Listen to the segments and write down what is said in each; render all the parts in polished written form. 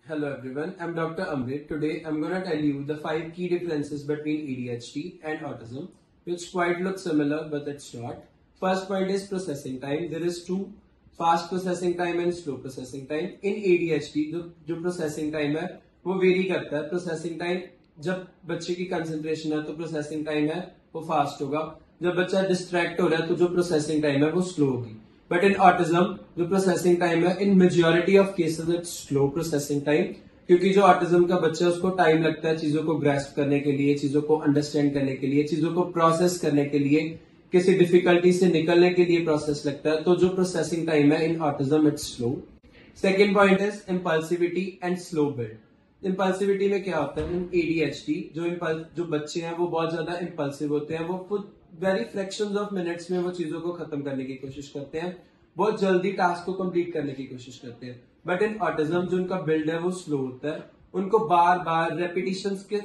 Hello everyone, I'm Dr. Amrit. Today I'm going to tell you the 5 key differences between ADHD and autism, which quite look similar but it's not. First point is processing time. There is two, fast processing time and slow processing time. In ADHD जो processing time है वो very करता है. Processing time जब बच्चे की concentration है तो processing time है वो fast होगा. जब बच्चा distract हो रहा है तो जो processing time है वो slow होगी. But in autism, जो processing time है, in majority of cases it's slow processing time, क्योंकि जो autism का बच्चा है उसको time लगता है चीजों को grasp करने के लिए, चीजों को understand करने के लिए, चीजों को process करने के लिए, किसी difficulty से निकलने के लिए process लगता है, तो जो processing time है in autism it's slow. Second point is impulsivity and slow build. Impulsivity में क्या होता है? In ADHD जो बच्चे हैं वो बहुत ज्यादा impulsive होते हैं, वो खुद वेरी फ्रैक्शंस ऑफ मिनट्स में वो चीजों को खत्म करने की कोशिश करते हैं, बहुत जल्दी टास्क को कंप्लीट करने की कोशिश करते हैं. बट इन ऑटिज्म जो उनका बिल्ड है वो स्लो होता है. उनको बार बार रेपिटेशंस के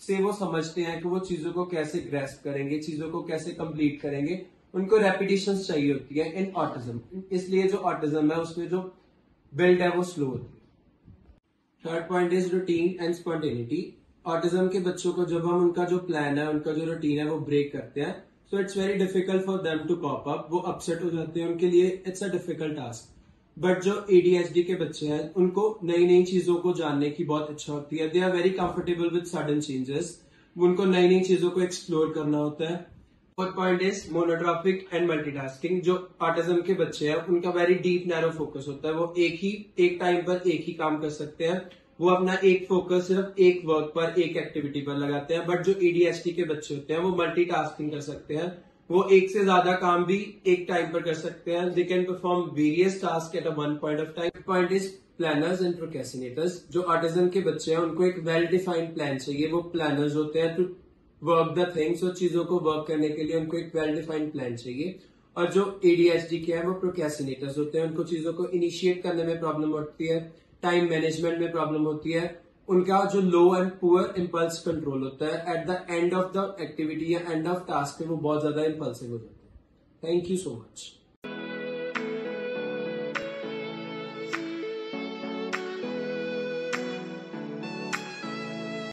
से वो समझते हैं कि वो चीजों को कैसे ग्रैस्प करेंगे, चीजों को कैसे कंप्लीट करेंगे. उनको रेपिटेशंस चाहिए होती है इन ऑटिज्म, इसलिए जो ऑटिज्म है उसमें जो बिल्ड है वो स्लो होती है. Third point is routine and spontaneity. Autism के बच्चों को जब हम उनका जो प्लान है, उनका जो रूटीन है वो ब्रेक करते हैं, so it's very difficult for them to cope up. वो अपसेट हो जाते हैं, उनके लिए it's a difficult task. But जो एडीएचडी के बच्चे हैं उनको नई नई चीजों को जानने की बहुत इच्छा होती है. They are very comfortable with sudden changes. उनको नई नई चीजों को एक्सप्लोर करना होता है. Fourth point is monotropic and multitasking. जो ऑटिज्म के बच्चे हैं उनका वेरी डीप नैरो फोकस होता है. वो एक टाइम पर एक ही काम कर सकते हैं. वो अपना एक फोकस सिर्फ एक वर्क पर, एक एक्टिविटी पर लगाते हैं. बट जो एडीएचडी के बच्चे होते हैं वो मल्टीटास्किंग कर सकते हैं. वो एक से ज्यादा काम भी एक टाइम पर कर सकते हैं. They can perform various task at a one point of time. Point is planners and procrastinators. जो ऑटिज्म के बच्चे हैं उनको एक वेल डिफाइंड प्लान चाहिए. वो प्लानर्स होते हैं टू वर्क द थिंग्स. वो चीजों को वर्क करने के लिए उनको एक वेल डिफाइंड प्लान चाहिए. और जो एडीएचडी के हैं वो प्रोक्रेस्टिनेटर्स होते हैं. उनको चीजों को इनिशिएट करने में प्रॉब्लम होती है, टाइम मैनेजमेंट में प्रॉब्लम होती है. उनका जो लो एंड पुअर इम्पल्स कंट्रोल होता है, at the end of the activity या एंड ऑफ टास्क पे वो बहुत ज्यादा इम्पल्सिव हो जाते हैं. Thank you so much.